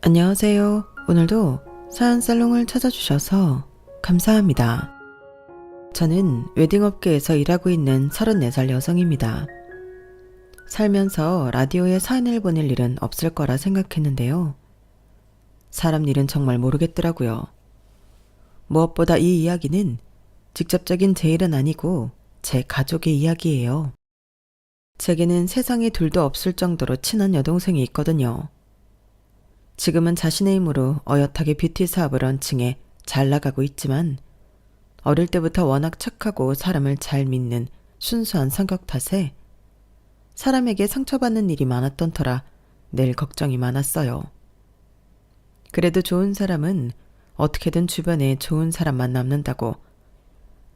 안녕하세요. 오늘도 사연살롱을 찾아주셔서 감사합니다. 저는 웨딩업계에서 일하고 있는 34살 여성입니다. 살면서 라디오에 사연을 보낼 일은 없을 거라 생각했는데요. 사람 일은 정말 모르겠더라고요. 무엇보다 이 이야기는 직접적인 제 일은 아니고 제 가족의 이야기예요. 제게는 세상에 둘도 없을 정도로 친한 여동생이 있거든요. 지금은 자신의 힘으로 어엿하게 뷰티 사업을 런칭해 잘 나가고 있지만 어릴 때부터 워낙 착하고 사람을 잘 믿는 순수한 성격 탓에 사람에게 상처받는 일이 많았던 터라 늘 걱정이 많았어요. 그래도 좋은 사람은 어떻게든 주변에 좋은 사람만 남는다고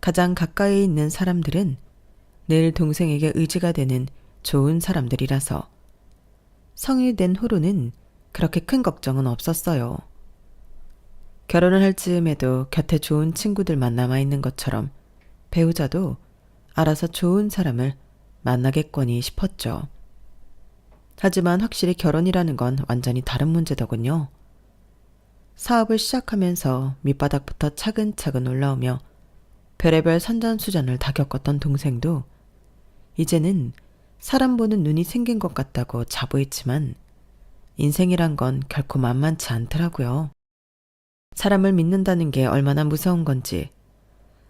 가장 가까이 있는 사람들은 늘 동생에게 의지가 되는 좋은 사람들이라서 성인이 된 후로는 그렇게 큰 걱정은 없었어요. 결혼을 할 즈음에도 곁에 좋은 친구들만 남아있는 것처럼 배우자도 알아서 좋은 사람을 만나겠거니 싶었죠. 하지만 확실히 결혼이라는 건 완전히 다른 문제더군요. 사업을 시작하면서 밑바닥부터 차근차근 올라오며 별의별 산전수전을 다 겪었던 동생도 이제는 사람 보는 눈이 생긴 것 같다고 자부했지만 인생이란 건 결코 만만치 않더라고요. 사람을 믿는다는 게 얼마나 무서운 건지,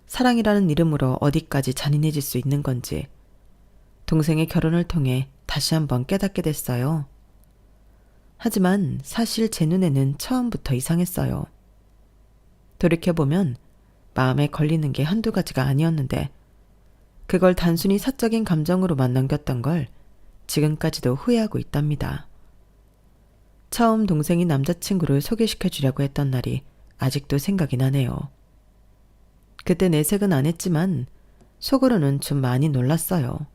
사랑이라는 이름으로 어디까지 잔인해질 수 있는 건지 동생의 결혼을 통해 다시 한번 깨닫게 됐어요. 하지만 사실 제 눈에는 처음부터 이상했어요. 돌이켜보면 마음에 걸리는 게 한두 가지가 아니었는데 그걸 단순히 사적인 감정으로만 넘겼던 걸 지금까지도 후회하고 있답니다. 처음 동생이 남자친구를 소개시켜 주려고 했던 날이 아직도 생각이 나네요. 그때 내색은 안 했지만 속으로는 좀 많이 놀랐어요.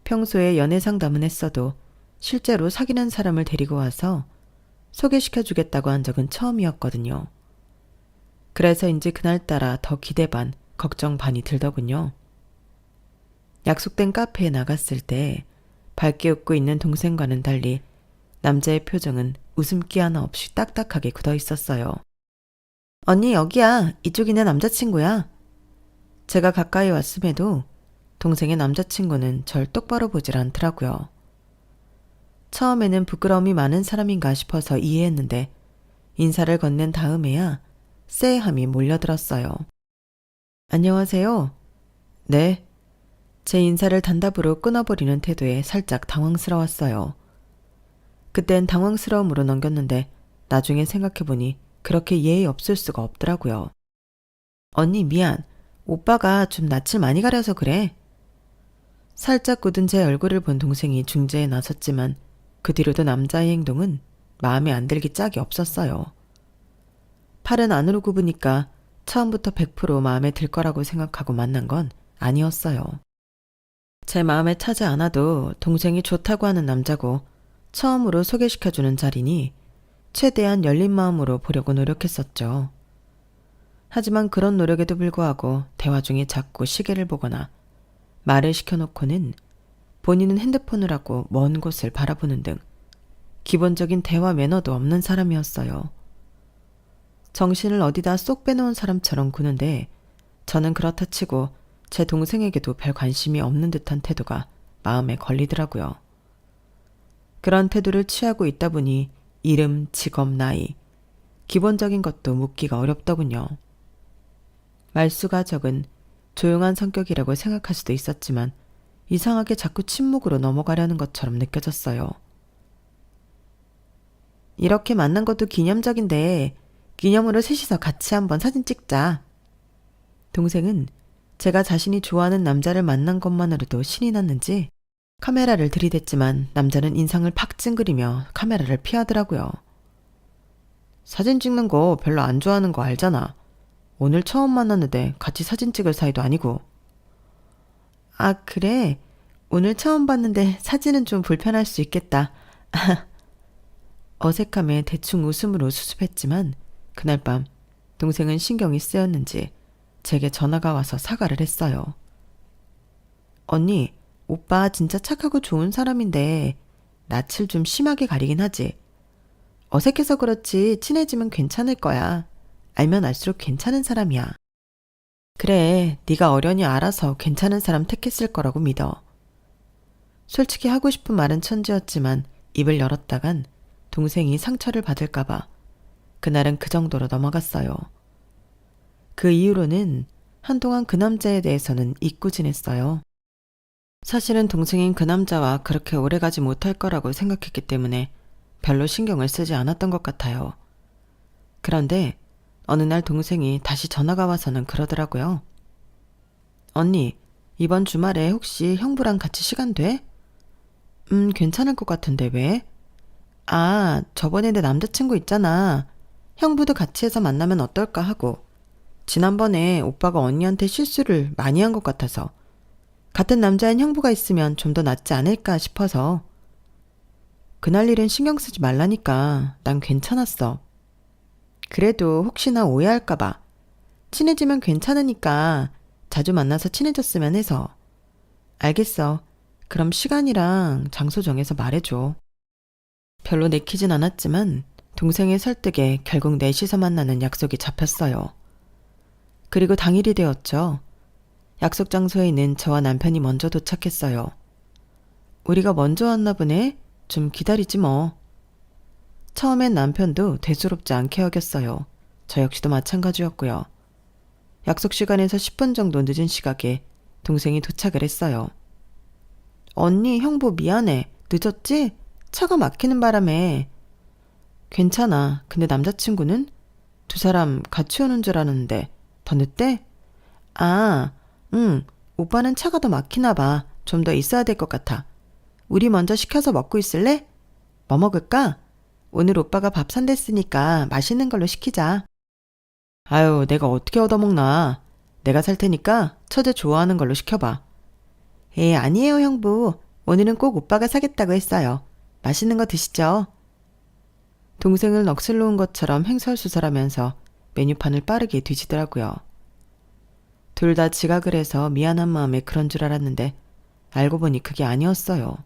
평소에 연애 상담은 했어도 실제로 사귀는 사람을 데리고 와서 소개시켜 주겠다고 한 적은 처음이었거든요. 그래서인지 그날따라 더 기대 반, 걱정 반이 들더군요. 약속된 카페에 나갔을 때 밝게 웃고 있는 동생과는 달리 남자의 표정은 웃음기 하나 없이 딱딱하게 굳어 있었어요. 언니 여기야. 이쪽이 내 남자친구야. 제가 가까이 왔음에도 동생의 남자친구는 절 똑바로 보질 않더라고요. 처음에는 부끄러움이 많은 사람인가 싶어서 이해했는데 인사를 건넨 다음에야 쎄함이 몰려들었어요. 안녕하세요. 네. 제 인사를 단답으로 끊어버리는 태도에 살짝 당황스러웠어요. 그땐 당황스러움으로 넘겼는데 나중에 생각해보니 그렇게 예의 없을 수가 없더라고요. 언니 미안. 오빠가 좀 낯을 많이 가려서 그래. 살짝 굳은 제 얼굴을 본 동생이 중재에 나섰지만 그 뒤로도 남자의 행동은 마음에 안 들기 짝이 없었어요. 팔은 안으로 굽으니까 처음부터 100% 마음에 들 거라고 생각하고 만난 건 아니었어요. 제 마음에 차지 않아도 동생이 좋다고 하는 남자고 처음으로 소개시켜주는 자리니 최대한 열린 마음으로 보려고 노력했었죠. 하지만 그런 노력에도 불구하고 대화 중에 자꾸 시계를 보거나 말을 시켜놓고는 본인은 핸드폰을 하고 먼 곳을 바라보는 등 기본적인 대화 매너도 없는 사람이었어요. 정신을 어디다 쏙 빼놓은 사람처럼 구는데 저는 그렇다 치고 제 동생에게도 별 관심이 없는 듯한 태도가 마음에 걸리더라고요. 그런 태도를 취하고 있다 보니 이름, 직업, 나이, 기본적인 것도 묻기가 어렵더군요. 말수가 적은 조용한 성격이라고 생각할 수도 있었지만 이상하게 자꾸 침묵으로 넘어가려는 것처럼 느껴졌어요. 이렇게 만난 것도 기념적인데 기념으로 셋이서 같이 한번 사진 찍자. 동생은 제가 자신이 좋아하는 남자를 만난 것만으로도 신이 났는지 카메라를 들이댔지만 남자는 인상을 팍 찡그리며 카메라를 피하더라고요. 사진 찍는 거 별로 안 좋아하는 거 알잖아. 오늘 처음 만났는데 같이 사진 찍을 사이도 아니고. 아 그래? 오늘 처음 봤는데 사진은 좀 불편할 수 있겠다. 어색함에 대충 웃음으로 수습했지만 그날 밤 동생은 신경이 쓰였는지 제게 전화가 와서 사과를 했어요. 언니, 오빠 진짜 착하고 좋은 사람인데 낯을 좀 심하게 가리긴 하지. 어색해서 그렇지 친해지면 괜찮을 거야. 알면 알수록 괜찮은 사람이야. 그래, 네가 어련히 알아서 괜찮은 사람 택했을 거라고 믿어. 솔직히 하고 싶은 말은 천지였지만 입을 열었다간 동생이 상처를 받을까봐 그날은 그 정도로 넘어갔어요. 그 이후로는 한동안 그 남자에 대해서는 잊고 지냈어요. 사실은 동생인 그 남자와 그렇게 오래가지 못할 거라고 생각했기 때문에 별로 신경을 쓰지 않았던 것 같아요. 그런데 어느 날 동생이 다시 전화가 와서는 그러더라고요. 언니, 이번 주말에 혹시 형부랑 같이 시간 돼? 괜찮을 것 같은데 왜? 아, 저번에 내 남자친구 있잖아. 형부도 같이 해서 만나면 어떨까 하고. 지난번에 오빠가 언니한테 실수를 많이 한 것 같아서. 같은 남자인 형부가 있으면 좀 더 낫지 않을까 싶어서. 그날 일은 신경 쓰지 말라니까. 난 괜찮았어. 그래도 혹시나 오해할까봐. 친해지면 괜찮으니까 자주 만나서 친해졌으면 해서. 알겠어. 그럼 시간이랑 장소 정해서 말해줘. 별로 내키진 않았지만 동생의 설득에 결국 넷이서 만나는 약속이 잡혔어요. 그리고 당일이 되었죠. 약속 장소에 있는 저와 남편이 먼저 도착했어요. 우리가 먼저 왔나 보네. 좀 기다리지 뭐. 처음엔 남편도 대수롭지 않게 여겼어요. 저 역시도 마찬가지였고요. 약속 시간에서 10분 정도 늦은 시각에 동생이 도착을 했어요. 언니, 형부 미안해. 늦었지? 차가 막히는 바람에. 괜찮아. 근데 남자친구는? 두 사람 같이 오는 줄 알았는데 더 늦대? 아, 응. 오빠는 차가 더 막히나 봐. 좀 더 있어야 될 것 같아. 우리 먼저 시켜서 먹고 있을래? 뭐 먹을까? 오늘 오빠가 밥 산댔으니까 맛있는 걸로 시키자. 아유, 내가 어떻게 얻어먹나. 내가 살 테니까 처제 좋아하는 걸로 시켜봐. 아니에요, 형부. 오늘은 꼭 오빠가 사겠다고 했어요. 맛있는 거 드시죠. 동생을 넋을 놓은 것처럼 횡설수설하면서 메뉴판을 빠르게 뒤지더라고요. 둘 다 지각을 해서 미안한 마음에 그런 줄 알았는데 알고 보니 그게 아니었어요.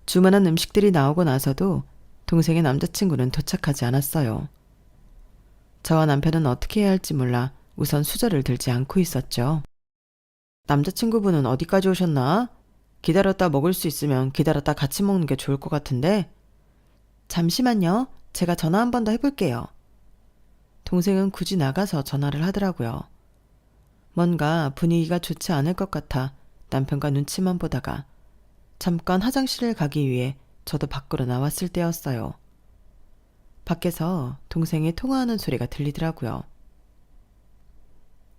주문한 음식들이 나오고 나서도 동생의 남자친구는 도착하지 않았어요. 저와 남편은 어떻게 해야 할지 몰라 우선 수저를 들지 않고 있었죠. 남자친구분은 어디까지 오셨나? 기다렸다 먹을 수 있으면 기다렸다 같이 먹는 게 좋을 것 같은데. 잠시만요. 제가 전화 한 번 더 해볼게요. 동생은 굳이 나가서 전화를 하더라고요. 뭔가 분위기가 좋지 않을 것 같아 남편과 눈치만 보다가 잠깐 화장실을 가기 위해 저도 밖으로 나왔을 때였어요. 밖에서 동생이 통화하는 소리가 들리더라고요.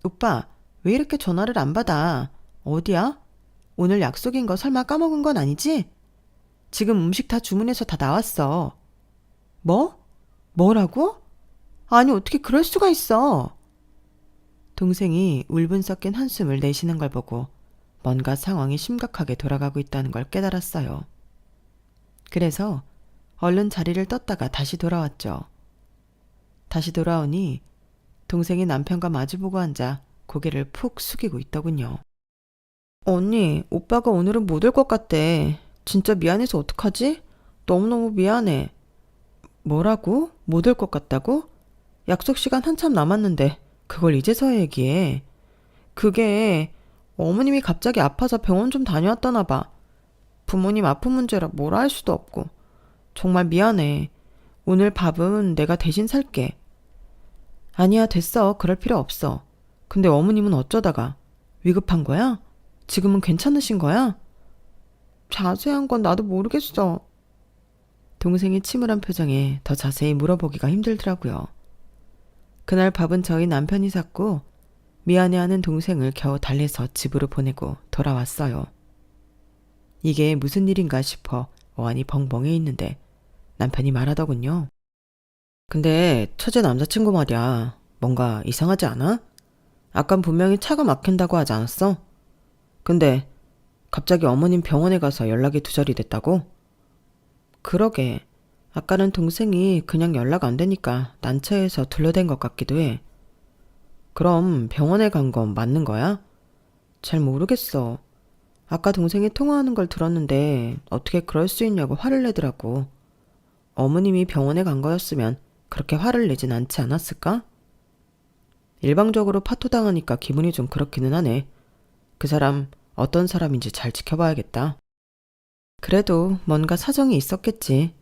오빠, 왜 이렇게 전화를 안 받아? 어디야? 오늘 약속인 거 설마 까먹은 건 아니지? 지금 음식 다 주문해서 다 나왔어. 뭐? 뭐라고? 아니, 어떻게 그럴 수가 있어? 동생이 울분 섞인 한숨을 내쉬는 걸 보고 뭔가 상황이 심각하게 돌아가고 있다는 걸 깨달았어요. 그래서 얼른 자리를 떴다가 다시 돌아왔죠. 다시 돌아오니 동생이 남편과 마주보고 앉아 고개를 푹 숙이고 있더군요. 언니, 오빠가 오늘은 못 올 것 같대. 진짜 미안해서 어떡하지? 너무너무 미안해. 뭐라고? 못 올 것 같다고? 약속 시간 한참 남았는데 그걸 이제서야 얘기해. 그게 어머님이 갑자기 아파서 병원 좀 다녀왔다나 봐. 부모님 아픈 문제라 뭐라 할 수도 없고. 정말 미안해. 오늘 밥은 내가 대신 살게. 아니야, 됐어. 그럴 필요 없어. 근데 어머님은 어쩌다가? 위급한 거야? 지금은 괜찮으신 거야? 자세한 건 나도 모르겠어. 동생이 침울한 표정에 더 자세히 물어보기가 힘들더라고요. 그날 밥은 저희 남편이 샀고 미안해하는 동생을 겨우 달래서 집으로 보내고 돌아왔어요. 이게 무슨 일인가 싶어 어안이 벙벙해 있는데 남편이 말하더군요. 근데 처제 남자친구 말이야. 뭔가 이상하지 않아? 아깐 분명히 차가 막힌다고 하지 않았어? 근데 갑자기 어머님 병원에 가서 연락이 두절이 됐다고? 그러게. 아까는 동생이 그냥 연락 안 되니까 난처해서 둘러댄 것 같기도 해. 그럼 병원에 간 건 맞는 거야? 잘 모르겠어. 아까 동생이 통화하는 걸 들었는데 어떻게 그럴 수 있냐고 화를 내더라고. 어머님이 병원에 간 거였으면 그렇게 화를 내진 않지 않았을까? 일방적으로 파토당하니까 기분이 좀 그렇기는 하네. 그 사람 어떤 사람인지 잘 지켜봐야겠다. 그래도 뭔가 사정이 있었겠지.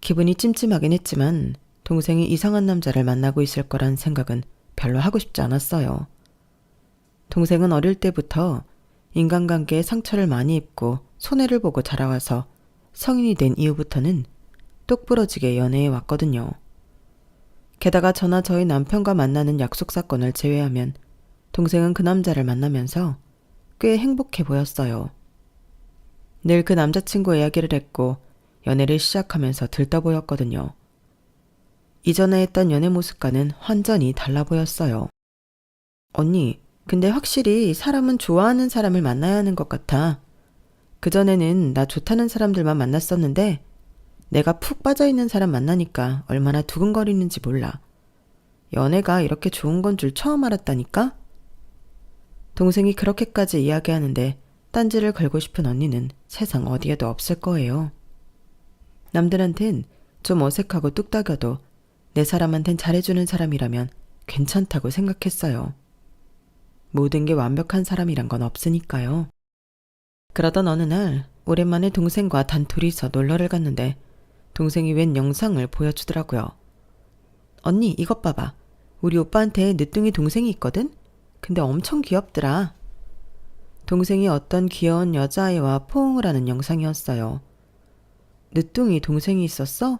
기분이 찜찜하긴 했지만 동생이 이상한 남자를 만나고 있을 거란 생각은 별로 하고 싶지 않았어요. 동생은 어릴 때부터 인간관계에 상처를 많이 입고 손해를 보고 자라와서 성인이 된 이후부터는 똑부러지게 연애해 왔거든요. 게다가 저나 저희 남편과 만나는 약속 사건을 제외하면 동생은 그 남자를 만나면서 꽤 행복해 보였어요. 늘 그 남자친구 이야기를 했고 연애를 시작하면서 들떠 보였거든요. 이전에 했던 연애 모습과는 완전히 달라 보였어요. 언니, 근데 확실히 사람은 좋아하는 사람을 만나야 하는 것 같아. 그전에는 나 좋다는 사람들만 만났었는데 내가 푹 빠져있는 사람 만나니까 얼마나 두근거리는지 몰라. 연애가 이렇게 좋은 건 줄 처음 알았다니까? 동생이 그렇게까지 이야기하는데 딴지를 걸고 싶은 언니는 세상 어디에도 없을 거예요. 남들한텐 좀 어색하고 뚝딱여도 내 사람한텐 잘해주는 사람이라면 괜찮다고 생각했어요. 모든 게 완벽한 사람이란 건 없으니까요. 그러던 어느 날 오랜만에 동생과 단둘이서 놀러를 갔는데 동생이 웬 영상을 보여주더라고요. 언니 이것 봐봐. 우리 오빠한테 늦둥이 동생이 있거든? 근데 엄청 귀엽더라. 동생이 어떤 귀여운 여자아이와 포옹을 하는 영상이었어요. 늦둥이 동생이 있었어?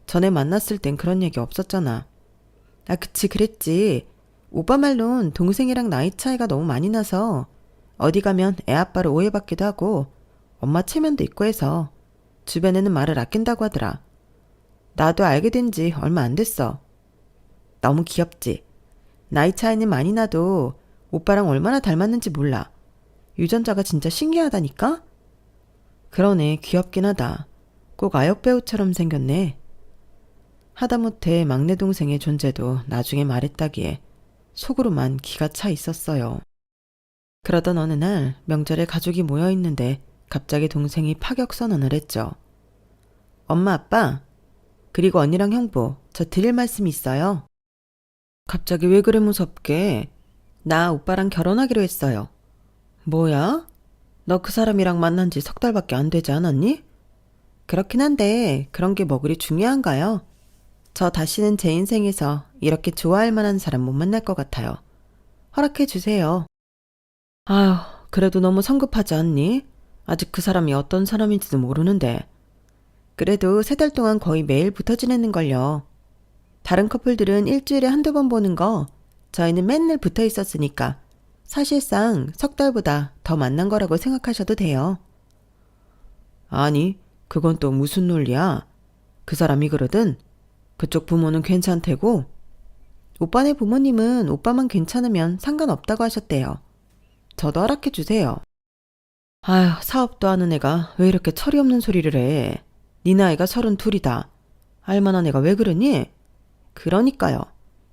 전에 만났을 땐 그런 얘기 없었잖아. 아 그치 그랬지. 오빠 말론 동생이랑 나이 차이가 너무 많이 나서 어디 가면 애 아빠를 오해받기도 하고 엄마 체면도 있고 해서 주변에는 말을 아낀다고 하더라. 나도 알게 된 지 얼마 안 됐어. 너무 귀엽지? 나이 차이는 많이 나도 오빠랑 얼마나 닮았는지 몰라. 유전자가 진짜 신기하다니까? 그러네 귀엽긴 하다. 꼭 아역배우처럼 생겼네. 하다못해 막내 동생의 존재도 나중에 말했다기에 속으로만 기가 차 있었어요. 그러던 어느 날 명절에 가족이 모여있는데 갑자기 동생이 파격 선언을 했죠. 엄마 아빠 그리고 언니랑 형부 저 드릴 말씀이 있어요. 갑자기 왜 그래 무섭게. 나 오빠랑 결혼하기로 했어요. 뭐야? 너 그 사람이랑 만난 지 3달밖에 안 되지 않았니? 그렇긴 한데 그런 게 뭐 그리 중요한가요? 저 다시는 제 인생에서 이렇게 좋아할 만한 사람 못 만날 것 같아요. 허락해 주세요. 아휴, 그래도 너무 성급하지 않니? 아직 그 사람이 어떤 사람인지도 모르는데. 그래도 3달 동안 거의 매일 붙어 지내는걸요. 다른 커플들은 일주일에 한두 번 보는 거, 저희는 맨날 붙어 있었으니까 사실상 3달보다 더 만난 거라고 생각하셔도 돼요. 아니, 그건 또 무슨 논리야? 그 사람이 그러든 그쪽 부모는 괜찮대고 오빠네 부모님은 오빠만 괜찮으면 상관없다고 하셨대요. 저도 허락해 주세요. 아휴, 사업도 하는 애가 왜 이렇게 철이 없는 소리를 해. 네 나이가 32이다. 알만한 애가 왜 그러니? 그러니까요.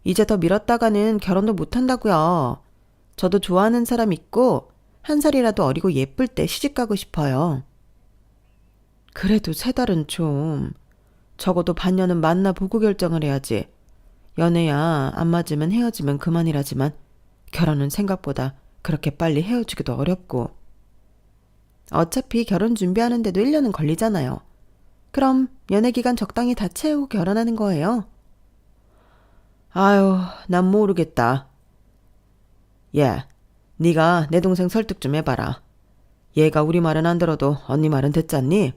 이제 더 미뤘다가는 결혼도 못한다고요. 저도 좋아하는 사람 있고 1살이라도 어리고 예쁠 때 시집가고 싶어요. 그래도 3달은 좀. 적어도 반년은 만나보고 결정을 해야지. 연애야 안 맞으면 헤어지면 그만이라지만 결혼은 생각보다 그렇게 빨리 헤어지기도 어렵고. 어차피 결혼 준비하는데도 1년은 걸리잖아요. 그럼 연애 기간 적당히 다 채우고 결혼하는 거예요. 아유, 난 모르겠다. 예, 네가 내 동생 설득 좀 해봐라. 얘가 우리 말은 안 들어도 언니 말은 듣잖니?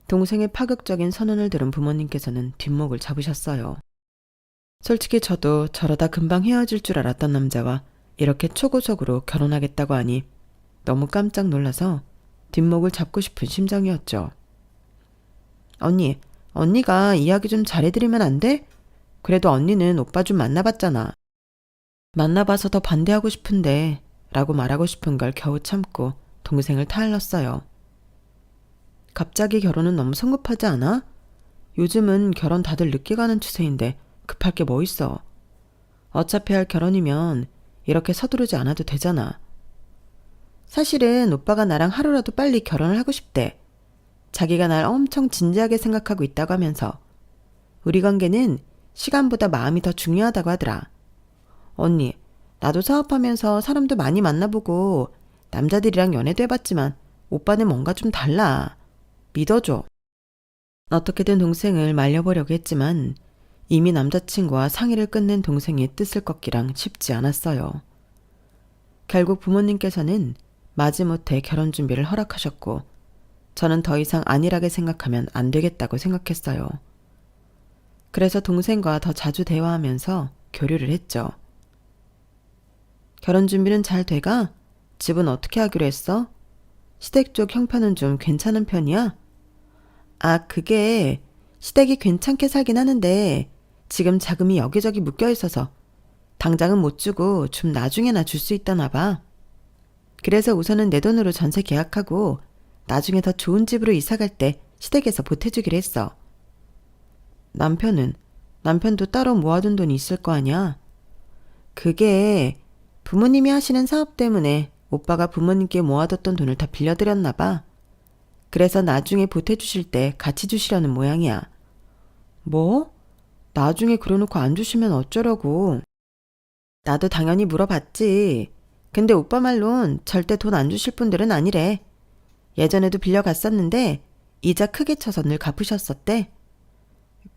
동생의 파격적인 선언을 들은 부모님께서는 뒷목을 잡으셨어요. 솔직히 저도 저러다 금방 헤어질 줄 알았던 남자와 이렇게 초고속으로 결혼하겠다고 하니 너무 깜짝 놀라서 뒷목을 잡고 싶은 심정이었죠. 언니, 언니가 이야기 좀 잘해드리면 안 돼? 그래도 언니는 오빠 좀 만나봤잖아. 만나봐서 더 반대하고 싶은데 라고 말하고 싶은 걸 겨우 참고 동생을 타일렀어요. 갑자기 결혼은 너무 성급하지 않아? 요즘은 결혼 다들 늦게 가는 추세인데 급할 게 뭐 있어. 어차피 할 결혼이면 이렇게 서두르지 않아도 되잖아. 사실은 오빠가 나랑 하루라도 빨리 결혼을 하고 싶대. 자기가 날 엄청 진지하게 생각하고 있다고 하면서 우리 관계는 시간보다 마음이 더 중요하다고 하더라. 언니, 나도 사업하면서 사람도 많이 만나보고 남자들이랑 연애도 해봤지만 오빠는 뭔가 좀 달라. 믿어줘. 어떻게든 동생을 말려보려고 했지만 이미 남자친구와 상의를 끝낸 동생의 뜻을 꺾기랑 쉽지 않았어요. 결국 부모님께서는 마지못해 결혼 준비를 허락하셨고 저는 더 이상 안일하게 생각하면 안 되겠다고 생각했어요. 그래서 동생과 더 자주 대화하면서 교류를 했죠. 결혼 준비는 잘 돼가? 집은 어떻게 하기로 했어? 시댁 쪽 형편은 좀 괜찮은 편이야? 아, 그게 시댁이 괜찮게 살긴 하는데 지금 자금이 여기저기 묶여 있어서 당장은 못 주고 좀 나중에나 줄 수 있다나 봐. 그래서 우선은 내 돈으로 전세 계약하고 나중에 더 좋은 집으로 이사 갈 때 시댁에서 보태주기로 했어. 남편도 따로 모아둔 돈이 있을 거 아니야? 그게 부모님이 하시는 사업 때문에 오빠가 부모님께 모아뒀던 돈을 다 빌려드렸나 봐. 그래서 나중에 보태주실 때 같이 주시려는 모양이야. 뭐? 나중에 그래놓고 안 주시면 어쩌려고. 나도 당연히 물어봤지. 근데 오빠 말론 절대 돈 안 주실 분들은 아니래. 예전에도 빌려갔었는데 이자 크게 쳐서 늘 갚으셨었대.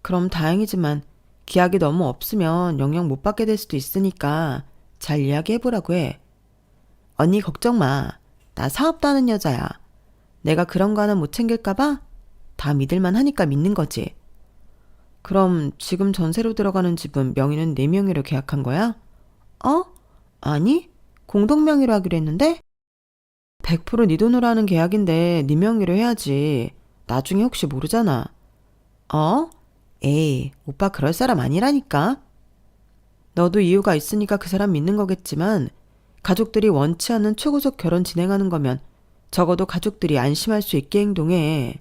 그럼 다행이지만 기약이 너무 없으면 영영 못 받게 될 수도 있으니까 잘 이야기해보라고 해. 언니 걱정 마. 나 사업도 하는 여자야. 내가 그런 거 하나 못 챙길까봐? 다 믿을만 하니까 믿는 거지. 그럼 지금 전세로 들어가는 집은 명의는 내 명의로 계약한 거야? 어? 아니, 공동명의로 하기로 했는데? 100% 네 돈으로 하는 계약인데 네 명의로 해야지. 나중에 혹시 모르잖아. 어? 에이, 오빠 그럴 사람 아니라니까. 너도 이유가 있으니까 그 사람 믿는 거겠지만 가족들이 원치 않는 초고속 결혼 진행하는 거면 적어도 가족들이 안심할 수 있게 행동해.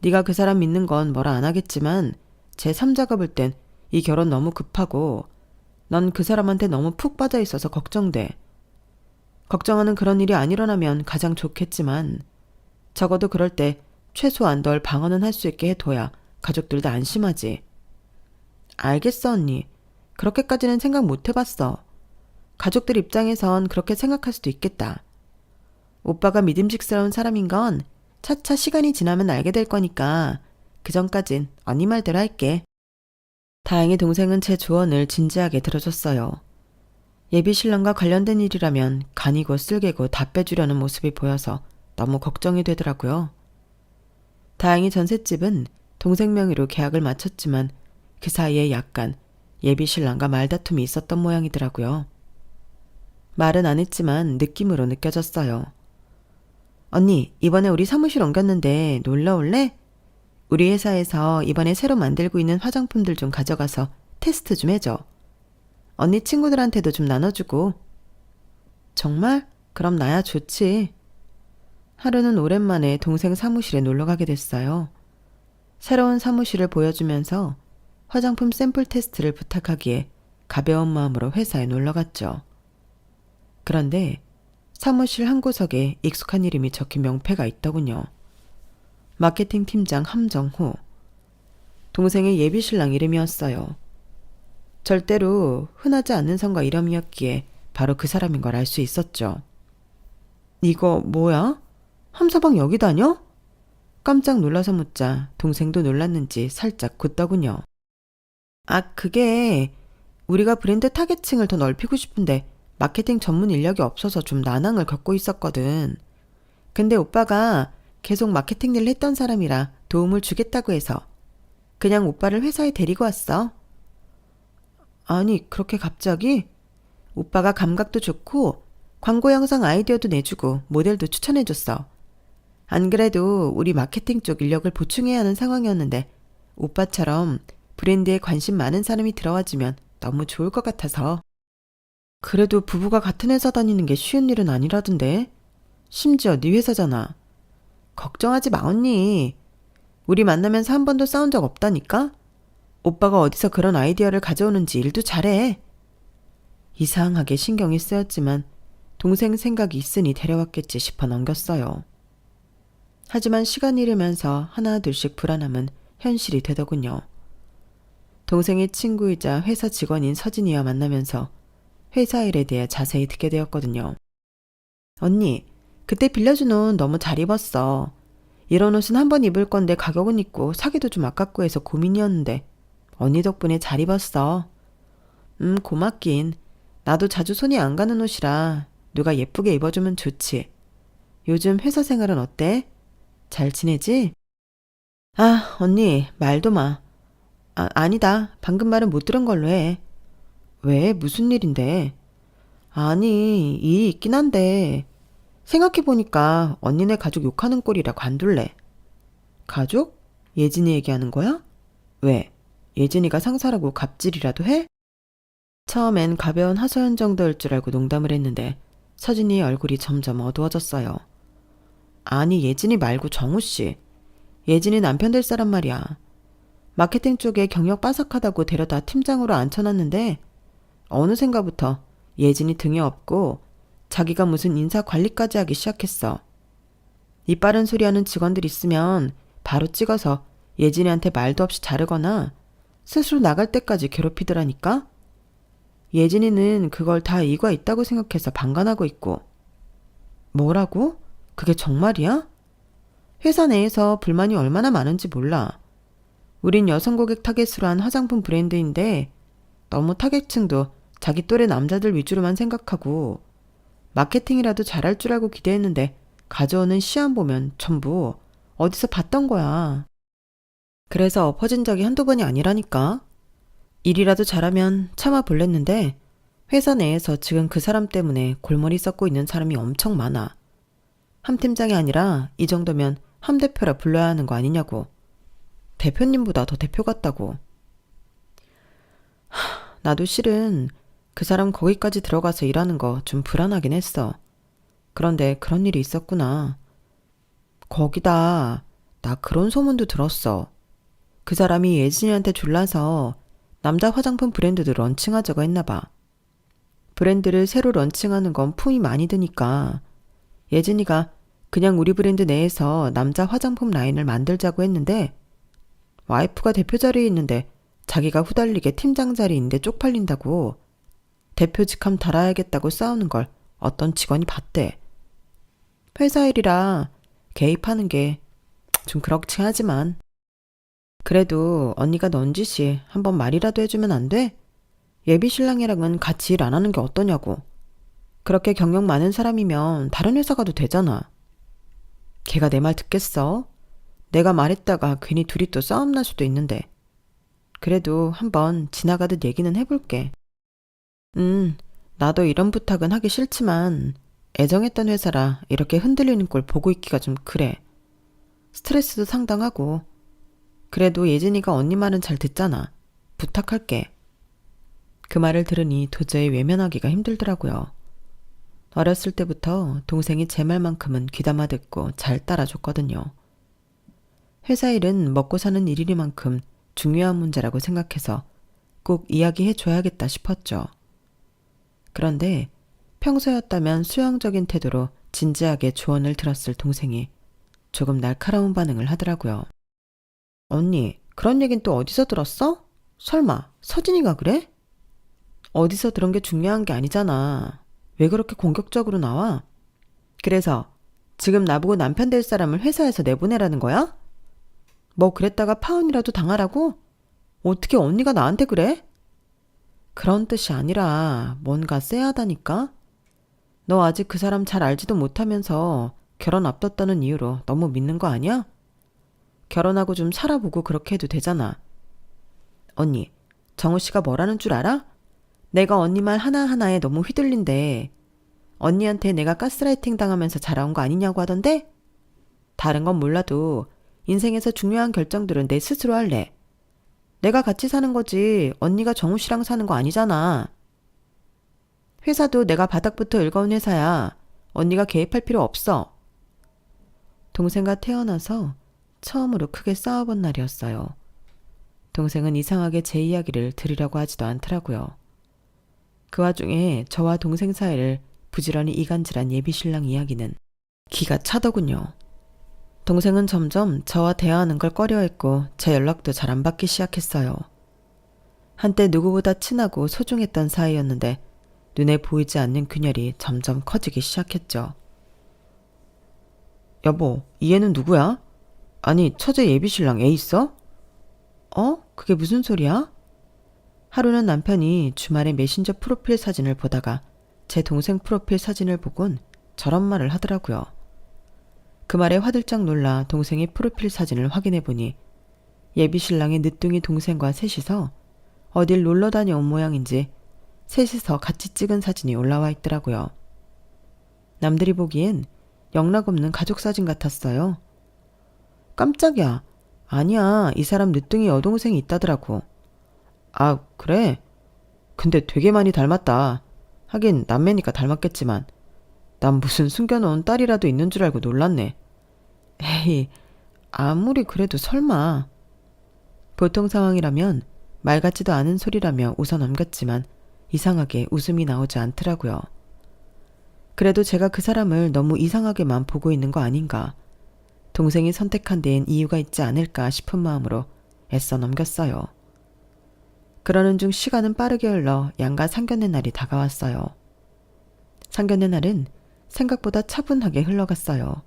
네가 그 사람 믿는 건 뭐라 안 하겠지만 제3자가 볼 땐 이 결혼 너무 급하고 넌 그 사람한테 너무 푹 빠져 있어서 걱정돼. 걱정하는 그런 일이 안 일어나면 가장 좋겠지만 적어도 그럴 때 최소한 널 방어는 할 수 있게 해둬야 가족들도 안심하지. 알겠어 언니. 그렇게까지는 생각 못 해봤어. 가족들 입장에선 그렇게 생각할 수도 있겠다. 오빠가 믿음직스러운 사람인 건 차차 시간이 지나면 알게 될 거니까 그 전까진 언니 말대로 할게. 다행히 동생은 제 조언을 진지하게 들어줬어요. 예비 신랑과 관련된 일이라면 간이고 쓸개고 다 빼주려는 모습이 보여서 너무 걱정이 되더라고요. 다행히 전셋집은 동생 명의로 계약을 마쳤지만 그 사이에 약간 예비 신랑과 말다툼이 있었던 모양이더라고요. 말은 안 했지만 느낌으로 느껴졌어요. 언니, 이번에 우리 사무실 옮겼는데 놀러 올래? 우리 회사에서 이번에 새로 만들고 있는 화장품들 좀 가져가서 테스트 좀 해줘. 언니 친구들한테도 좀 나눠주고. 정말? 그럼 나야 좋지. 하루는 오랜만에 동생 사무실에 놀러 가게 됐어요. 새로운 사무실을 보여주면서 화장품 샘플 테스트를 부탁하기에 가벼운 마음으로 회사에 놀러 갔죠. 그런데 사무실 한 구석에 익숙한 이름이 적힌 명패가 있더군요. 마케팅 팀장 함정호. 동생의 예비 신랑 이름이었어요. 절대로 흔하지 않는 성과 이름이었기에 바로 그 사람인 걸 알 수 있었죠. 이거 뭐야? 함서방 여기 다녀? 깜짝 놀라서 묻자 동생도 놀랐는지 살짝 굳더군요. 아, 그게 우리가 브랜드 타겟층을 더 넓히고 싶은데 마케팅 전문 인력이 없어서 좀 난항을 겪고 있었거든. 근데 오빠가 계속 마케팅 일을 했던 사람이라 도움을 주겠다고 해서 그냥 오빠를 회사에 데리고 왔어. 아니, 그렇게 갑자기? 오빠가 감각도 좋고 광고 영상 아이디어도 내주고 모델도 추천해줬어. 안 그래도 우리 마케팅 쪽 인력을 보충해야 하는 상황이었는데 오빠처럼 브랜드에 관심 많은 사람이 들어와주면 너무 좋을 것 같아서. 그래도 부부가 같은 회사 다니는 게 쉬운 일은 아니라던데. 심지어 네 회사잖아. 걱정하지 마 언니. 우리 만나면서 한 번도 싸운 적 없다니까? 오빠가 어디서 그런 아이디어를 가져오는지 일도 잘해. 이상하게 신경이 쓰였지만 동생 생각이 있으니 데려왔겠지 싶어 넘겼어요. 하지만 시간이 흐르면서 하나둘씩 불안함은 현실이 되더군요. 동생의 친구이자 회사 직원인 서진이와 만나면서 회사 일에 대해 자세히 듣게 되었거든요. 언니, 그때 빌려준 옷 너무 잘 입었어. 이런 옷은 한 번 입을 건데 가격은 있고 사기도 좀 아깝고 해서 고민이었는데 언니 덕분에 잘 입었어. 고맙긴. 나도 자주 손이 안 가는 옷이라 누가 예쁘게 입어주면 좋지. 요즘 회사 생활은 어때? 잘 지내지? 아, 언니, 말도 마. 아니다. 방금 말은 못 들은 걸로 해. 왜? 무슨 일인데? 아니, 일이 있긴 한데 생각해보니까 언니네 가족 욕하는 꼴이라 관둘래. 가족? 예진이 얘기하는 거야? 왜? 예진이가 상사라고 갑질이라도 해? 처음엔 가벼운 하소연 정도일 줄 알고 농담을 했는데 서진이의 얼굴이 점점 어두워졌어요. 아니, 예진이 말고 정우씨. 예진이 남편 될 사람 말이야. 마케팅 쪽에 경력 빠삭하다고 데려다 팀장으로 앉혀놨는데 어느샌가부터 예진이 등에 업고 자기가 무슨 인사 관리까지 하기 시작했어. 이빠른 소리 하는 직원들 있으면 바로 찍어서 예진이한테 말도 없이 자르거나 스스로 나갈 때까지 괴롭히더라니까? 예진이는 그걸 다 이유가 있다고 생각해서 방관하고 있고. 뭐라고? 그게 정말이야? 회사 내에서 불만이 얼마나 많은지 몰라. 우린 여성 고객 타겟으로 한 화장품 브랜드인데 너무 타겟층도 자기 또래 남자들 위주로만 생각하고 마케팅이라도 잘할 줄 알고 기대했는데 가져오는 시안 보면 전부 어디서 봤던 거야. 그래서 엎어진 적이 한두 번이 아니라니까. 일이라도 잘하면 참아 볼랬는데 회사 내에서 지금 그 사람 때문에 골머리 썩고 있는 사람이 엄청 많아. 함 팀장이 아니라 이 정도면 함 대표라 불러야 하는 거 아니냐고. 대표님보다 더 대표 같다고. 나도 실은 그 사람 거기까지 들어가서 일하는 거 좀 불안하긴 했어. 그런데 그런 일이 있었구나. 거기다 나 그런 소문도 들었어. 그 사람이 예진이한테 졸라서 남자 화장품 브랜드도 런칭하자고 했나 봐. 브랜드를 새로 런칭하는 건 품이 많이 드니까 예진이가 그냥 우리 브랜드 내에서 남자 화장품 라인을 만들자고 했는데 와이프가 대표 자리에 있는데 자기가 후달리게 팀장 자리인데 쪽팔린다고 대표직함 달아야겠다고 싸우는 걸 어떤 직원이 봤대. 회사 일이라 개입하는 게 좀 그렇지 하지만 그래도 언니가 넌지시 한번 말이라도 해주면 안 돼? 예비 신랑이랑은 같이 일 안 하는 게 어떠냐고. 그렇게 경력 많은 사람이면 다른 회사 가도 되잖아. 걔가 내 말 듣겠어? 내가 말했다가 괜히 둘이 또 싸움 날 수도 있는데. 그래도 한번 지나가듯 얘기는 해볼게. 나도 이런 부탁은 하기 싫지만 애정했던 회사라 이렇게 흔들리는 꼴 보고 있기가 좀 그래. 스트레스도 상당하고. 그래도 예진이가 언니 말은 잘 듣잖아. 부탁할게. 그 말을 들으니 도저히 외면하기가 힘들더라고요. 어렸을 때부터 동생이 제 말만큼은 귀담아 듣고 잘 따라줬거든요. 회사 일은 먹고 사는 일이니만큼 중요한 문제라고 생각해서 꼭 이야기해줘야겠다 싶었죠. 그런데 평소였다면 수용적인 태도로 진지하게 조언을 들었을 동생이 조금 날카로운 반응을 하더라고요. 언니, 그런 얘긴 또 어디서 들었어? 설마 서진이가 그래? 어디서 들은 게 중요한 게 아니잖아. 왜 그렇게 공격적으로 나와? 그래서 지금 나보고 남편 될 사람을 회사에서 내보내라는 거야? 뭐 그랬다가 파혼이라도 당하라고? 어떻게 언니가 나한테 그래? 그런 뜻이 아니라 뭔가 쎄하다니까? 너 아직 그 사람 잘 알지도 못하면서 결혼 앞뒀다는 이유로 너무 믿는 거 아니야? 결혼하고 좀 살아보고 그렇게 해도 되잖아. 언니, 정우 씨가 뭐라는 줄 알아? 내가 언니 말 하나하나에 너무 휘둘린데 언니한테 내가 가스라이팅 당하면서 자라온 거 아니냐고 하던데? 다른 건 몰라도 인생에서 중요한 결정들은 내 스스로 할래. 내가 같이 사는 거지 언니가 정우 씨랑 사는 거 아니잖아. 회사도 내가 바닥부터 읽어온 회사야. 언니가 개입할 필요 없어. 동생과 태어나서 처음으로 크게 싸워본 날이었어요. 동생은 이상하게 제 이야기를 들으려고 하지도 않더라고요. 그 와중에 저와 동생 사이를 부지런히 이간질한 예비 신랑 이야기는 기가 차더군요. 동생은 점점 저와 대화하는 걸 꺼려했고 제 연락도 잘 안 받기 시작했어요. 한때 누구보다 친하고 소중했던 사이였는데 눈에 보이지 않는 균열이 점점 커지기 시작했죠. 여보, 이 애는 누구야? 아니, 처제 예비신랑 애 있어? 그게 무슨 소리야? 하루는 남편이 주말에 메신저 프로필 사진을 보다가 제 동생 프로필 사진을 보곤 저런 말을 하더라고요. 그 말에 화들짝 놀라 동생의 프로필 사진을 확인해 보니 예비신랑의 늦둥이 동생과 셋이서 어딜 놀러 다녀온 모양인지 셋이서 같이 찍은 사진이 올라와 있더라고요. 남들이 보기엔 영락없는 가족 사진 같았어요. 깜짝이야. 아니야, 이 사람 늦둥이 여동생이 있다더라고. 아, 그래? 근데 되게 많이 닮았다. 하긴 남매니까 닮았겠지만 난 무슨 숨겨놓은 딸이라도 있는 줄 알고 놀랐네. 에이, 아무리 그래도 설마. 보통 상황이라면 말 같지도 않은 소리라며 웃어 넘겼지만 이상하게 웃음이 나오지 않더라고요. 그래도 제가 그 사람을 너무 이상하게만 보고 있는 거 아닌가. 동생이 선택한 데엔 이유가 있지 않을까 싶은 마음으로 애써 넘겼어요. 그러는 중 시간은 빠르게 흘러 양가 상견례 날이 다가왔어요. 상견례 날은 생각보다 차분하게 흘러갔어요.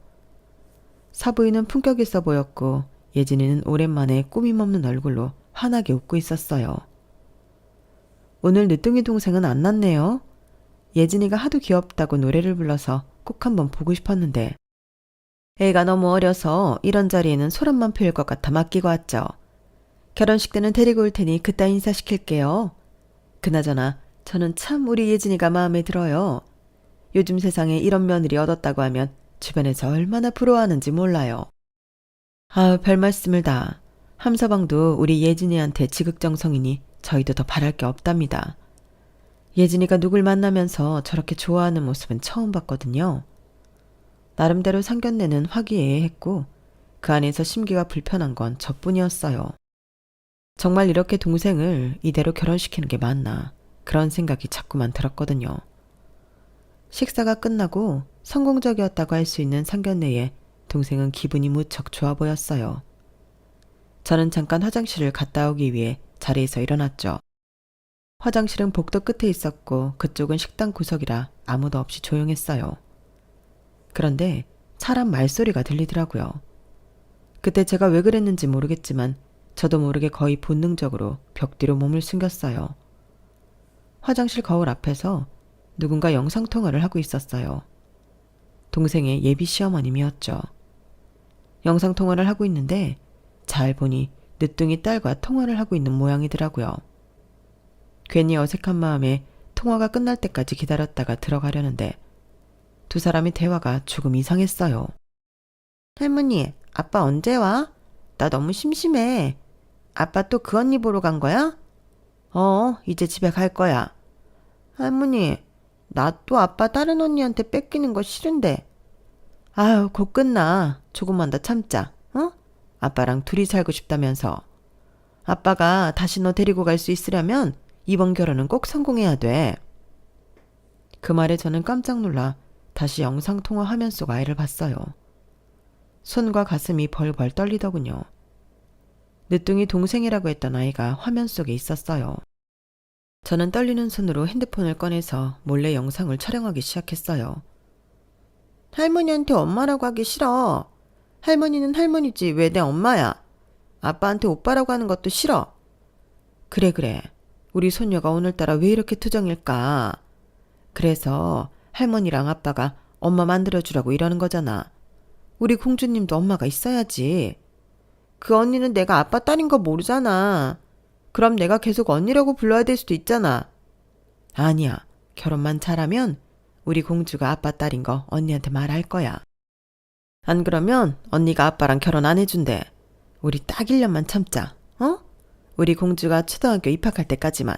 사부인은 품격 있어 보였고 예진이는 오랜만에 꾸밈없는 얼굴로 환하게 웃고 있었어요. 오늘 늦둥이 동생은 안 났네요. 예진이가 하도 귀엽다고 노래를 불러서 꼭 한번 보고 싶었는데 애가 너무 어려서 이런 자리에는 소란만 피울 것 같아 맡기고 왔죠. 결혼식 때는 데리고 올 테니 그따 인사시킬게요. 그나저나 저는 참 우리 예진이가 마음에 들어요. 요즘 세상에 이런 며느리 얻었다고 하면 주변에서 얼마나 부러워하는지 몰라요. 아, 별 말씀을 다. 함서방도 우리 예진이한테 지극정성이니 저희도 더 바랄 게 없답니다. 예진이가 누굴 만나면서 저렇게 좋아하는 모습은 처음 봤거든요. 나름대로 상견례는 화기애애했고 그 안에서 심기가 불편한 건 저뿐이었어요. 정말 이렇게 동생을 이대로 결혼시키는 게 맞나 그런 생각이 자꾸만 들었거든요. 식사가 끝나고 성공적이었다고 할 수 있는 상견례에 동생은 기분이 무척 좋아 보였어요. 저는 잠깐 화장실을 갔다 오기 위해 자리에서 일어났죠. 화장실은 복도 끝에 있었고 그쪽은 식당 구석이라 아무도 없이 조용했어요. 그런데 사람 말소리가 들리더라고요. 그때 제가 왜 그랬는지 모르겠지만 저도 모르게 거의 본능적으로 벽 뒤로 몸을 숨겼어요. 화장실 거울 앞에서 누군가 영상통화를 하고 있었어요. 동생의 예비 시어머님이었죠. 영상통화를 하고 있는데 잘 보니 늦둥이 딸과 통화를 하고 있는 모양이더라고요. 괜히 어색한 마음에 통화가 끝날 때까지 기다렸다가 들어가려는데 두 사람의 대화가 조금 이상했어요. 할머니, 아빠 언제 와? 나 너무 심심해. 아빠 또 그 언니 보러 간 거야? 이제 집에 갈 거야. 할머니, 나 또 아빠 다른 언니한테 뺏기는 거 싫은데. 아유, 곧 끝나. 조금만 더 참자. 아빠랑 둘이 살고 싶다면서. 아빠가 다시 너 데리고 갈 수 있으려면 이번 결혼은 꼭 성공해야 돼. 그 말에 저는 깜짝 놀라 다시 영상통화 화면 속 아이를 봤어요. 손과 가슴이 벌벌 떨리더군요. 늦둥이 동생이라고 했던 아이가 화면 속에 있었어요. 저는 떨리는 손으로 핸드폰을 꺼내서 몰래 영상을 촬영하기 시작했어요. 할머니한테 엄마라고 하기 싫어. 할머니는 할머니지 왜 내 엄마야. 아빠한테 오빠라고 하는 것도 싫어. 그래. 우리 손녀가 오늘따라 왜 이렇게 투정일까. 그래서 할머니랑 아빠가 엄마 만들어주라고 이러는 거잖아. 우리 공주님도 엄마가 있어야지. 그 언니는 내가 아빠 딸인 거 모르잖아. 그럼 내가 계속 언니라고 불러야 될 수도 있잖아. 아니야. 결혼만 잘하면 우리 공주가 아빠 딸인 거 언니한테 말할 거야. 안 그러면 언니가 아빠랑 결혼 안 해준대. 우리 딱 1년만 참자. 우리 공주가 초등학교 입학할 때까지만.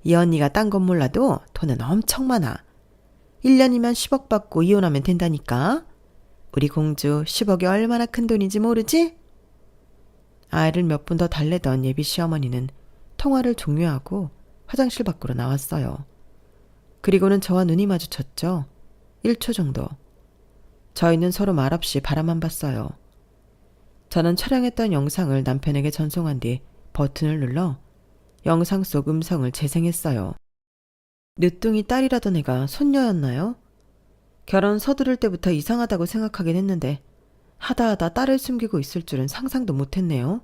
이 언니가 딴 건 몰라도 돈은 엄청 많아. 1년이면 10억 받고 이혼하면 된다니까. 우리 공주 10억이 얼마나 큰 돈인지 모르지? 아이를 몇 분 더 달래던 예비 시어머니는 통화를 종료하고 화장실 밖으로 나왔어요. 그리고는 저와 눈이 마주쳤죠. 1초 정도. 저희는 서로 말없이 바라만 봤어요. 저는 촬영했던 영상을 남편에게 전송한 뒤 버튼을 눌러 영상 속 음성을 재생했어요. 늦둥이 딸이라던 애가 손녀였나요? 결혼 서두를 때부터 이상하다고 생각하긴 했는데 하다하다 딸을 숨기고 있을 줄은 상상도 못했네요.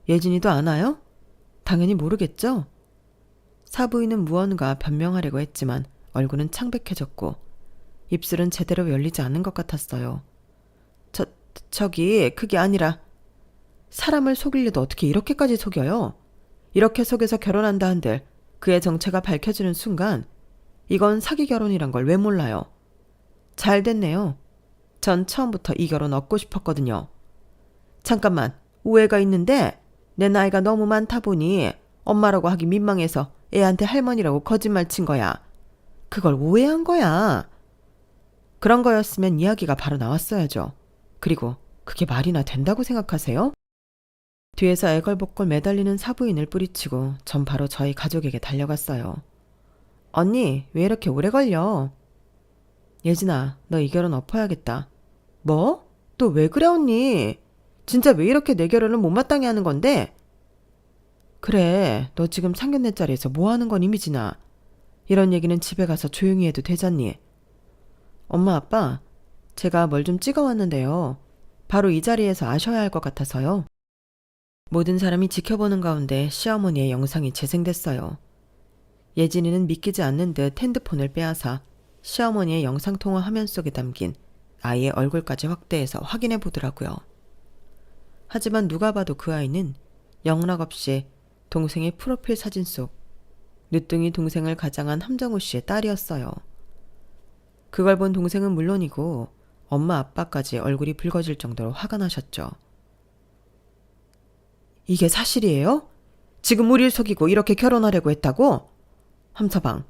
예진이도 아나요? 당연히 모르겠죠? 사부인은 무언가 변명하려고 했지만 얼굴은 창백해졌고 입술은 제대로 열리지 않은 것 같았어요. 저기 그게 아니라 사람을 속이려도 어떻게 이렇게까지 속여요? 이렇게 속여서 결혼한다 한들 그의 정체가 밝혀지는 순간 이건 사기 결혼이란 걸 왜 몰라요? 잘 됐네요. 전 처음부터 이 결혼 얻고 싶었거든요. 잠깐만, 오해가 있는데 내 나이가 너무 많다 보니 엄마라고 하기 민망해서 애한테 할머니라고 거짓말 친 거야. 그걸 오해한 거야. 그런 거였으면 이야기가 바로 나왔어야죠. 그리고 그게 말이나 된다고 생각하세요? 뒤에서 애걸복걸 매달리는 사부인을 뿌리치고 전 바로 저희 가족에게 달려갔어요. 언니, 왜 이렇게 오래 걸려? 예진아, 너 이 결혼 엎어야겠다. 뭐? 또 왜 그래 언니? 진짜 왜 이렇게 내 결혼을 못마땅해 하는 건데? 그래, 너 지금 상견례 자리에서 뭐 하는 건 이미지나. 이런 얘기는 집에 가서 조용히 해도 되잖니. 엄마 아빠, 제가 뭘 좀 찍어왔는데요. 바로 이 자리에서 아셔야 할 것 같아서요. 모든 사람이 지켜보는 가운데 시어머니의 영상이 재생됐어요. 예진이는 믿기지 않는 듯 핸드폰을 빼앗아 시어머니의 영상통화 화면 속에 담긴 아이의 얼굴까지 확대해서 확인해 보더라고요. 하지만 누가 봐도 그 아이는 영락없이 동생의 프로필 사진 속 늦둥이 동생을 가장한 함정우 씨의 딸이었어요. 그걸 본 동생은 물론이고 엄마 아빠까지 얼굴이 붉어질 정도로 화가 나셨죠. 이게 사실이에요? 지금 우릴 속이고 이렇게 결혼하려고 했다고? 함서방,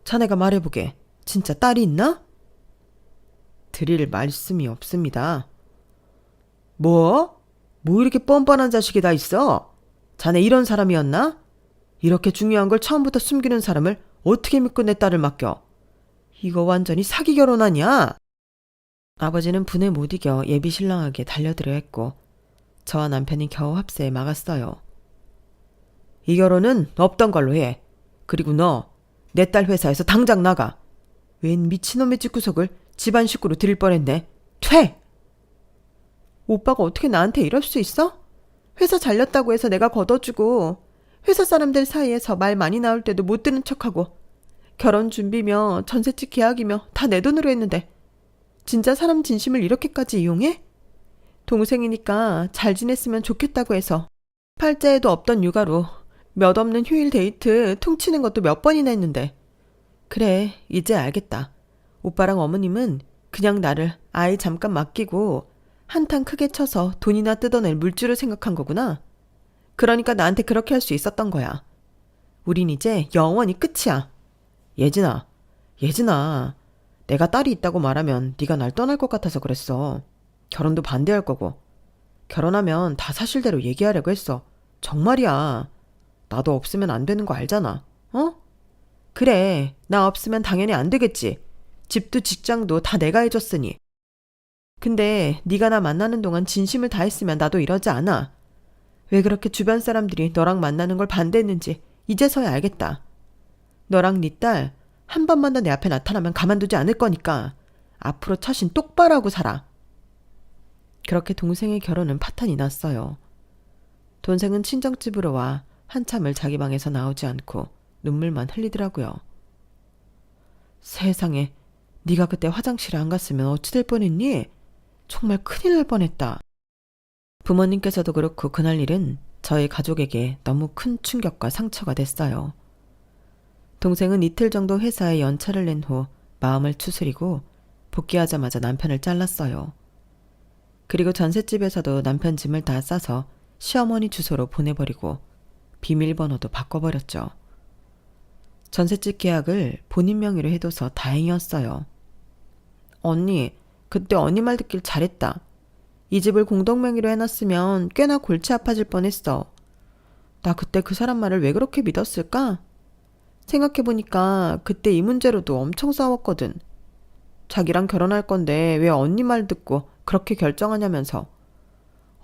자네가 말해보게. 진짜 딸이 있나? 드릴 말씀이 없습니다. 뭐? 뭐 이렇게 뻔뻔한 자식이 다 있어? 자네 이런 사람이었나? 이렇게 중요한 걸 처음부터 숨기는 사람을 어떻게 믿고 내 딸을 맡겨? 이거 완전히 사기 결혼 아니야? 아버지는 분에 못 이겨 예비 신랑에게 달려들어 했고 저와 남편이 겨우 합세에 막았어요. 이 결혼은 없던 걸로 해. 그리고 너, 내 딸 회사에서 당장 나가. 웬 미친놈의 집구석을 집안 식구로 들일 뻔했네. 퇴! 오빠가 어떻게 나한테 이럴 수 있어? 회사 잘렸다고 해서 내가 걷어주고 회사 사람들 사이에서 말 많이 나올 때도 못 들은 척하고 결혼 준비며 전셋집 계약이며 다 내 돈으로 했는데 진짜 사람 진심을 이렇게까지 이용해? 동생이니까 잘 지냈으면 좋겠다고 해서 팔자에도 없던 육아로 몇 없는 휴일 데이트 퉁치는 것도 몇 번이나 했는데 그래, 이제 알겠다. 오빠랑 어머님은 그냥 나를 아이 잠깐 맡기고 한탕 크게 쳐서 돈이나 뜯어낼 물줄을 생각한 거구나. 그러니까 나한테 그렇게 할 수 있었던 거야. 우린 이제 영원히 끝이야. 예진아, 내가 딸이 있다고 말하면 네가 날 떠날 것 같아서 그랬어. 결혼도 반대할 거고. 결혼하면 다 사실대로 얘기하려고 했어. 정말이야. 나도 없으면 안 되는 거 알잖아. 어? 그래, 나 없으면 당연히 안 되겠지. 집도 직장도 다 내가 해줬으니. 근데 네가 나 만나는 동안 진심을 다했으면 나도 이러지 않아. 왜 그렇게 주변 사람들이 너랑 만나는 걸 반대했는지 이제서야 알겠다. 너랑 네 딸 한 번만 더 내 앞에 나타나면 가만두지 않을 거니까 앞으로 처신 똑바로 하고 살아. 그렇게 동생의 결혼은 파탄이 났어요. 동생은 친정집으로 와 한참을 자기 방에서 나오지 않고 눈물만 흘리더라고요. 세상에, 네가 그때 화장실에 안 갔으면 어찌 될 뻔했니? 정말 큰일 날 뻔했다. 부모님께서도 그렇고 그날 일은 저희 가족에게 너무 큰 충격과 상처가 됐어요. 동생은 이틀 정도 회사에 연차를 낸 후 마음을 추스리고 복귀하자마자 남편을 잘랐어요. 그리고 전셋집에서도 남편 짐을 다 싸서 시어머니 주소로 보내버리고 비밀번호도 바꿔버렸죠. 전셋집 계약을 본인 명의로 해둬서 다행이었어요. 언니, 그때 언니 말 듣길 잘했다. 이 집을 공동명의로 해놨으면 꽤나 골치 아파질 뻔했어. 나 그때 그 사람 말을 왜 그렇게 믿었을까? 생각해보니까 그때 이 문제로도 엄청 싸웠거든. 자기랑 결혼할 건데 왜 언니 말 듣고 그렇게 결정하냐면서.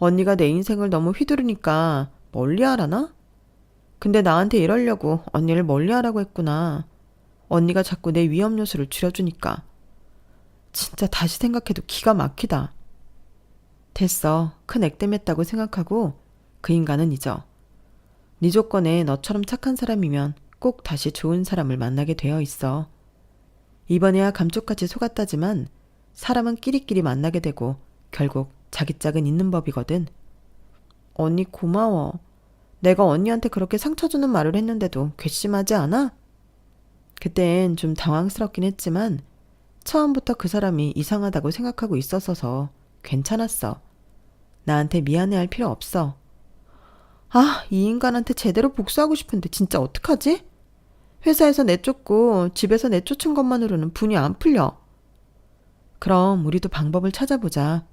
언니가 내 인생을 너무 휘두르니까 멀리하라나? 근데 나한테 이러려고 언니를 멀리하라고 했구나. 언니가 자꾸 내 위험 요소를 줄여주니까. 진짜 다시 생각해도 기가 막히다. 됐어. 큰 액땜했다고 생각하고 그 인간은 잊어. 네 조건에 너처럼 착한 사람이면 꼭 다시 좋은 사람을 만나게 되어 있어. 이번에야 감쪽같이 속았다지만 사람은 끼리끼리 만나게 되고 결국 자기 짝은 있는 법이거든. 언니 고마워. 내가 언니한테 그렇게 상처 주는 말을 했는데도 괘씸하지 않아? 그땐 좀 당황스럽긴 했지만 처음부터 그 사람이 이상하다고 생각하고 있었어서 괜찮았어. 나한테 미안해할 필요 없어. 아, 이 인간한테 제대로 복수하고 싶은데 진짜 어떡하지? 회사에서 내쫓고 집에서 내쫓은 것만으로는 분이 안 풀려. 그럼 우리도 방법을 찾아보자.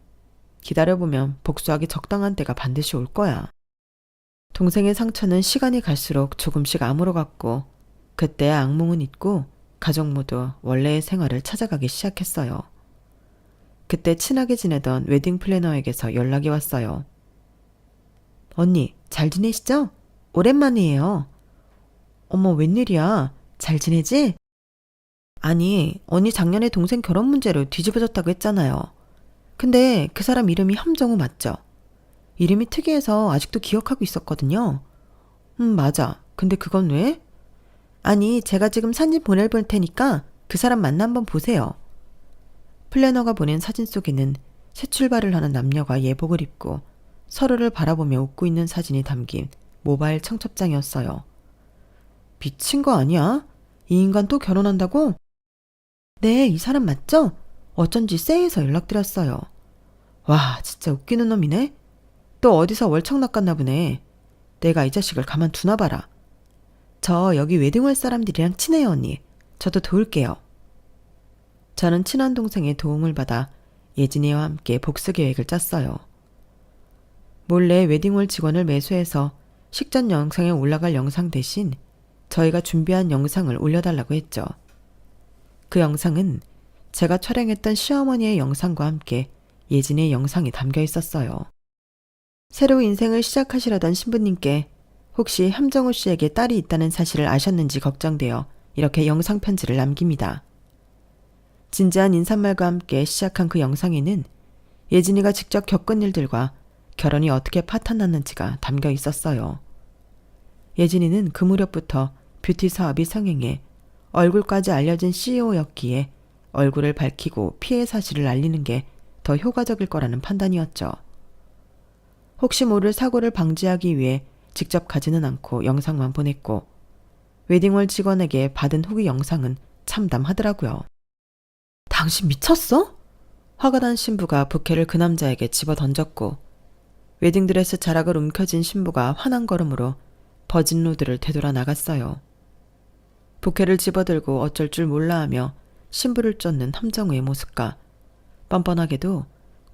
기다려보면 복수하기 적당한 때가 반드시 올 거야. 동생의 상처는 시간이 갈수록 조금씩 아물어갔고 그때 악몽은 잊고 가족 모두 원래의 생활을 찾아가기 시작했어요. 그때 친하게 지내던 웨딩 플래너에게서 연락이 왔어요. 언니, 잘 지내시죠? 오랜만이에요. 어머, 웬일이야? 잘 지내지? 아니, 언니 작년에 동생 결혼 문제로 뒤집어졌다고 했잖아요. 근데 그 사람 이름이 함정우 맞죠? 이름이 특이해서 아직도 기억하고 있었거든요. 맞아. 근데 그건 왜? 아니, 제가 지금 사진 보내볼 테니까 그 사람 만나 한번 보세요. 플래너가 보낸 사진 속에는 새 출발을 하는 남녀가 예복을 입고 서로를 바라보며 웃고 있는 사진이 담긴 모바일 청첩장이었어요. 미친 거 아니야? 이 인간 또 결혼한다고? 네, 이 사람 맞죠? 어쩐지 쎄해서 연락드렸어요. 와, 진짜 웃기는 놈이네. 또 어디서 월척 낚았나 보네. 내가 이 자식을 가만 두나 봐라. 저 여기 웨딩홀 사람들이랑 친해요, 언니. 저도 도울게요. 저는 친한 동생의 도움을 받아 예진이와 함께 복수 계획을 짰어요. 몰래 웨딩홀 직원을 매수해서 식전 영상에 올라갈 영상 대신 저희가 준비한 영상을 올려달라고 했죠. 그 영상은 제가 촬영했던 시어머니의 영상과 함께 예진의 영상이 담겨 있었어요. 새로 인생을 시작하시려던 신부님께 혹시 함정우 씨에게 딸이 있다는 사실을 아셨는지 걱정되어 이렇게 영상 편지를 남깁니다. 진지한 인사말과 함께 시작한 그 영상에는 예진이가 직접 겪은 일들과 결혼이 어떻게 파탄났는지가 담겨 있었어요. 예진이는 그 무렵부터 뷰티 사업이 성행해 얼굴까지 알려진 CEO였기에 얼굴을 밝히고 피해 사실을 알리는 게 더 효과적일 거라는 판단이었죠. 혹시 모를 사고를 방지하기 위해 직접 가지는 않고 영상만 보냈고 웨딩홀 직원에게 받은 후기 영상은 참담하더라고요. 당신 미쳤어? 화가 난 신부가 부케를 그 남자에게 집어던졌고 웨딩드레스 자락을 움켜쥔 신부가 화난 걸음으로 버진로드를 되돌아 나갔어요. 부케를 집어들고 어쩔 줄 몰라하며 신부를 쫓는 함정우의 모습과 뻔뻔하게도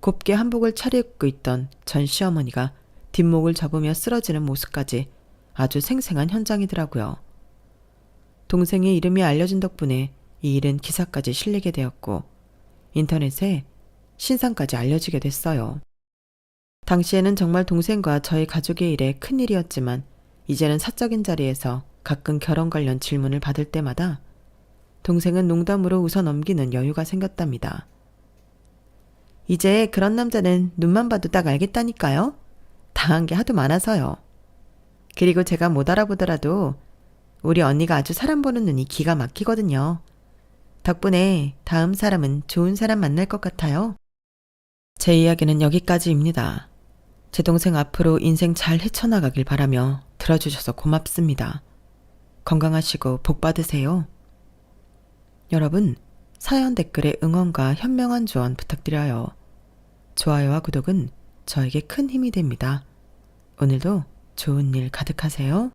곱게 한복을 차려입고 있던 전 시어머니가 뒷목을 잡으며 쓰러지는 모습까지 아주 생생한 현장이더라고요. 동생의 이름이 알려진 덕분에 이 일은 기사까지 실리게 되었고 인터넷에 신상까지 알려지게 됐어요. 당시에는 정말 동생과 저희 가족의 일에 큰일이었지만 이제는 사적인 자리에서 가끔 결혼 관련 질문을 받을 때마다 동생은 농담으로 웃어넘기는 여유가 생겼답니다. 이제 그런 남자는 눈만 봐도 딱 알겠다니까요. 당한 게 하도 많아서요. 그리고 제가 못 알아보더라도 우리 언니가 아주 사람 보는 눈이 기가 막히거든요. 덕분에 다음 사람은 좋은 사람 만날 것 같아요. 제 이야기는 여기까지입니다. 제 동생 앞으로 인생 잘 헤쳐나가길 바라며 들어주셔서 고맙습니다. 건강하시고 복 받으세요. 여러분, 사연 댓글에 응원과 현명한 조언 부탁드려요. 좋아요와 구독은 저에게 큰 힘이 됩니다. 오늘도 좋은 일 가득하세요.